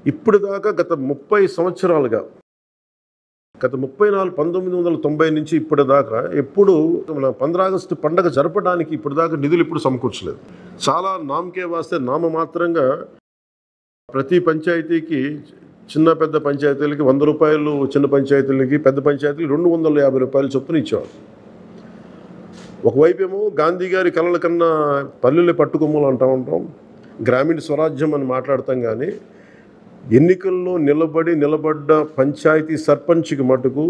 ఇప్పుడు దాకా గత 30 సంవత్సరాలుగా గత 1990 నుంచి ఇప్పటిదాకా ఎప్పుడు మన 15 ఆగస్టు పండగ జరపడానికి ఇప్పటిదాకా నిధులు ఇప్పుడు సమకూర్చలేదు. చాలా నామకే వాస్తే నామమాత్రంగా ప్రతి పంచాయతీకి చిన్న పెద్ద పంచాయతీలకి 100 రూపాయలు, చిన్న పంచాయతీలకి పెద్ద పంచాయతీలకి 250 రూపాయలు చొప్పున ఇచ్చేవారు. ఒకవైపు ఏమో గాంధీ గారి కలల కన్నా పల్లెలే పట్టుకొమ్మలు అంటూ ఉంటాం, గ్రామీణ స్వరాజ్యం అని మాట్లాడతాం. కానీ ఎన్నికల్లో నిలబడ్డ పంచాయతీ సర్పంచ్కి మటుకు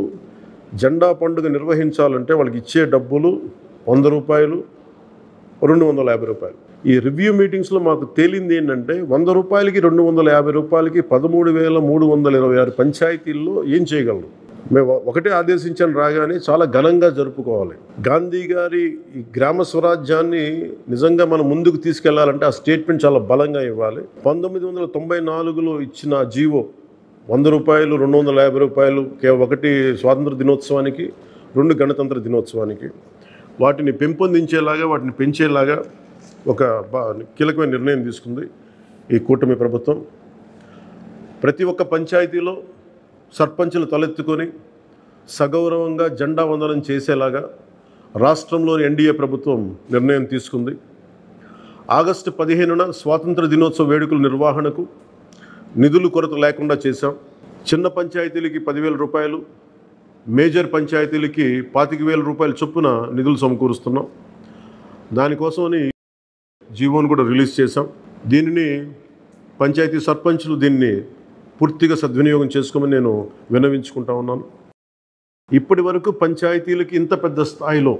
జెండా పండుగ నిర్వహించాలంటే వాళ్ళకి ఇచ్చే డబ్బులు 100 రూపాయలు, 250 రూపాయలు. ఈ రివ్యూ మీటింగ్స్లో మాకు తేలింది ఏంటంటే 100 రూపాయలకి 250 రూపాయలకి 13,326 పంచాయతీల్లో ఏం చేయగలరు? మేము ఒకటే ఆదేశించాను, రాగానే చాలా ఘనంగా జరుపుకోవాలి. గాంధీ గారి ఈ గ్రామ స్వరాజ్యాన్ని నిజంగా మనం ముందుకు తీసుకెళ్లాలంటే ఆ స్టేట్మెంట్ చాలా బలంగా ఇవ్వాలి. 1994లో ఇచ్చిన జీవో 100 రూపాయలు, 250 రూపాయలు, ఒకటి స్వాతంత్ర దినోత్సవానికి, 2 గణతంత్ర దినోత్సవానికి, వాటిని పెంపొందించేలాగా, వాటిని పెంచేలాగా ఒక కీలకమైన నిర్ణయం తీసుకుంది ఈ కూటమి ప్రభుత్వం. ప్రతి ఒక్క పంచాయతీలో సర్పంచులు తలెత్తుకొని సగౌరవంగా జెండా వందనం చేసేలాగా రాష్ట్రంలోని ఎన్డీఏ ప్రభుత్వం నిర్ణయం తీసుకుంది. ఆగస్టు 15న స్వాతంత్ర దినోత్సవ వేడుకల నిర్వహణకు నిధులు కొరత లేకుండా చేశాం. చిన్న పంచాయతీలకి 10,000 రూపాయలు, మేజర్ పంచాయతీలకి 25,000 రూపాయల చొప్పున నిధులు సమకూరుస్తున్నాం. దానికోసమని జీవోను కూడా రిలీజ్ చేశాం. దీనిని పంచాయతీ సర్పంచులు దీన్ని పూర్తిగా సద్వినియోగం చేసుకోమని నేను విన్నవించుకుంటా ఉన్నాను. ఇప్పటి వరకు పంచాయతీలకి ఇంత పెద్ద స్థాయిలో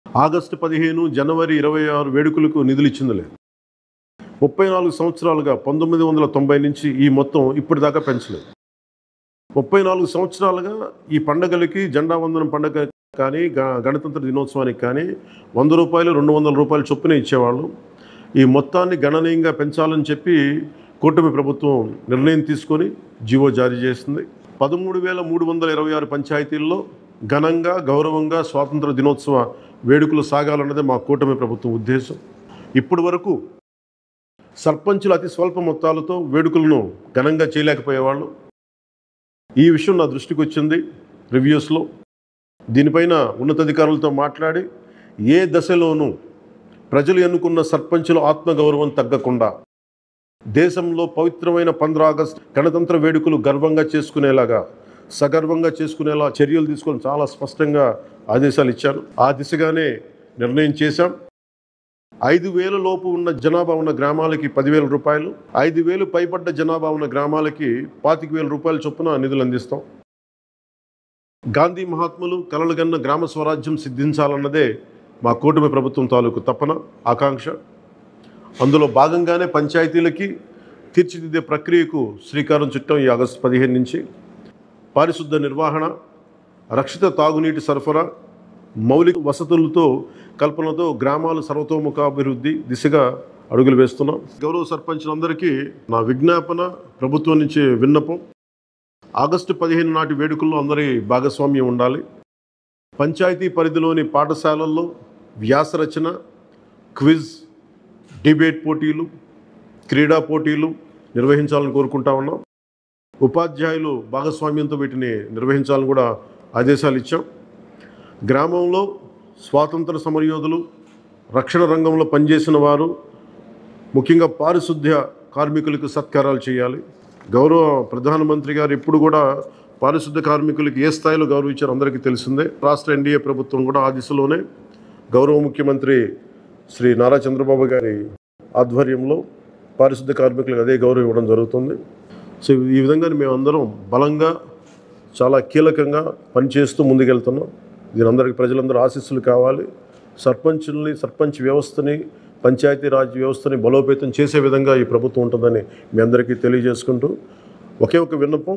ఆగస్టు 15, జనవరి 26 వేడుకలకు నిధులు ఇచ్చింది లేదు. 34 సంవత్సరాలుగా 1990 నుంచి ఈ మొత్తం ఇప్పటిదాకా పెంచలేదు. 34 సంవత్సరాలుగా ఈ పండగలకి, జెండా వందనం పండగ కానీ, గణతంత్ర దినోత్సవానికి కానీ 100 రూపాయలు, 200 రూపాయలు చొప్పున ఇచ్చేవాళ్ళు. ఈ మొత్తాన్ని గణనీయంగా పెంచాలని చెప్పి కూటమి ప్రభుత్వం నిర్ణయం తీసుకొని జీవో జారీ చేసింది. 13,326 పంచాయతీల్లో ఘనంగా, గౌరవంగా స్వాతంత్ర దినోత్సవ వేడుకలు సాగాలన్నదే మా కూటమి ప్రభుత్వం ఉద్దేశం. ఇప్పటి వరకు సర్పంచులు అతి స్వల్ప మొత్తాలతో వేడుకలను ఘనంగా చేయలేకపోయేవాళ్ళు. ఈ విషయం నా దృష్టికి వచ్చింది రివ్యూస్లో. దీనిపైన ఉన్నతాధికారులతో మాట్లాడి ఏ దశలోనూ ప్రజలు ఎన్నుకున్న సర్పంచుల ఆత్మగౌరవం తగ్గకుండా దేశంలో పవిత్రమైన 15 ఆగస్టు గణతంత్ర వేడుకలు గర్వంగా చేసుకునేలాగా, సగర్వంగా చేసుకునేలా చర్యలు తీసుకొని చాలా స్పష్టంగా ఆదేశాలు ఇచ్చాను. ఆ దిశగానే నిర్ణయం చేశాం. 5,000 లోపు ఉన్న జనాభా ఉన్న గ్రామాలకి 10,000 రూపాయలు, 5,000 పైబడ్డ జనాభా ఉన్న గ్రామాలకి 25,000 రూపాయల చొప్పున నిధులు అందిస్తాం. గాంధీ మహాత్ములు కలలుగన్న గ్రామ స్వరాజ్యం సిద్ధించాలన్నదే మా కూటమి ప్రభుత్వం తాలూకు తపన, ఆకాంక్ష. అందులో భాగంగానే పంచాయతీలకి తీర్చిదిద్దే ప్రక్రియకు శ్రీకారం చుట్టాం. ఈ ఆగస్టు 15 నుంచి పారిశుద్ధ నిర్వహణ, రక్షిత తాగునీటి సరఫరా, మౌలిక వసతులతో కల్పనతో గ్రామాల సర్వతోముఖాభివృద్ధి దిశగా అడుగులు వేస్తున్నాం. గౌరవ సర్పంచులందరికీ నా విజ్ఞాపన, ప్రభుత్వం నుంచి విన్నపం, ఆగస్టు 15 నాటి వేడుకల్లో అందరి భాగస్వామ్యం ఉండాలి. పంచాయతీ పరిధిలోని పాఠశాలల్లో వ్యాసరచన, క్విజ్, డిబేట్ పోటీలు, క్రీడా పోటీలు నిర్వహించాలని కోరుకుంటా ఉన్నాం. ఉపాధ్యాయులు భాగస్వామ్యంతో వీటిని నిర్వహించాలని కూడా ఆదేశాలు ఇచ్చాం. గ్రామంలో స్వాతంత్ర సమరయోధులు, రక్షణ రంగంలో పనిచేసిన వారు, ముఖ్యంగా పారిశుద్ధ్య కార్మికులకు సత్కారాలు చేయాలి. గౌరవ ప్రధానమంత్రి గారు ఇప్పుడు కూడా పారిశుద్ధ కార్మికులకి ఏ స్థాయిలో గౌరవించారో అందరికీ తెలిసిందే. రాష్ట్ర ఎన్డీఏ ప్రభుత్వం కూడా ఆ దిశలోనే గౌరవ ముఖ్యమంత్రి శ్రీ నారా చంద్రబాబు గారి ఆధ్వర్యంలో పారిశుద్ధ కార్మికులకు అదే గౌరవం ఇవ్వడం జరుగుతుంది. సో ఈ విధంగా మేమందరం బలంగా, చాలా కీలకంగా పనిచేస్తూ ముందుకెళ్తున్నాం. దీని అందరికీ ప్రజలందరూ ఆశీస్సులు కావాలి. సర్పంచ్ వ్యవస్థని, పంచాయతీరాజ్ వ్యవస్థని బలోపేతం చేసే విధంగా ఈ ప్రభుత్వం ఉంటుందని మీ అందరికీ తెలియజేసుకుంటూ, ఒకే ఒక విన్నపం,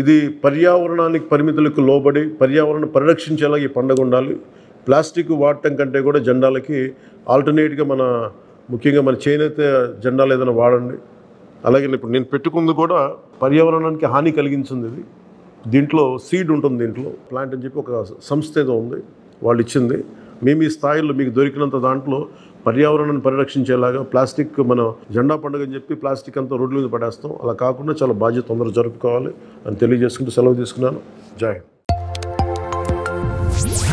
ఇది పర్యావరణానికి పరిమితులకు లోబడి పర్యావరణం పరిరక్షించేలా ఈ పండుగ ఉండాలి. ప్లాస్టిక్ వాడటం కంటే కూడా జెండాలకి ఆల్టర్నేట్గా ముఖ్యంగా మన చేనేత జెండాలు ఏదైనా వాడండి. అలాగే ఇప్పుడు నేను పెట్టుకుంది కూడా పర్యావరణానికి హాని కలిగించింది. ఇది దీంట్లో సీడ్ ఉంటుంది, దీంట్లో ప్లాంట్ అని చెప్పి ఒక సంస్థ ఏదో ఉంది, వాళ్ళు ఇచ్చింది. మేము ఈ స్థాయిలో మీకు దొరికినంత దాంట్లో పర్యావరణాన్ని పరిరక్షించేలాగా ప్లాస్టిక్ మన జెండా పండుగ అని చెప్పి ప్లాస్టిక్ అంతా రోడ్ల మీద పడేస్తాం. అలా కాకుండా చాలా బాధ్యత తొందరగా జరుపుకోవాలి అని తెలియజేసుకుంటూ సెలవు తీసుకున్నాను. జై హింద్.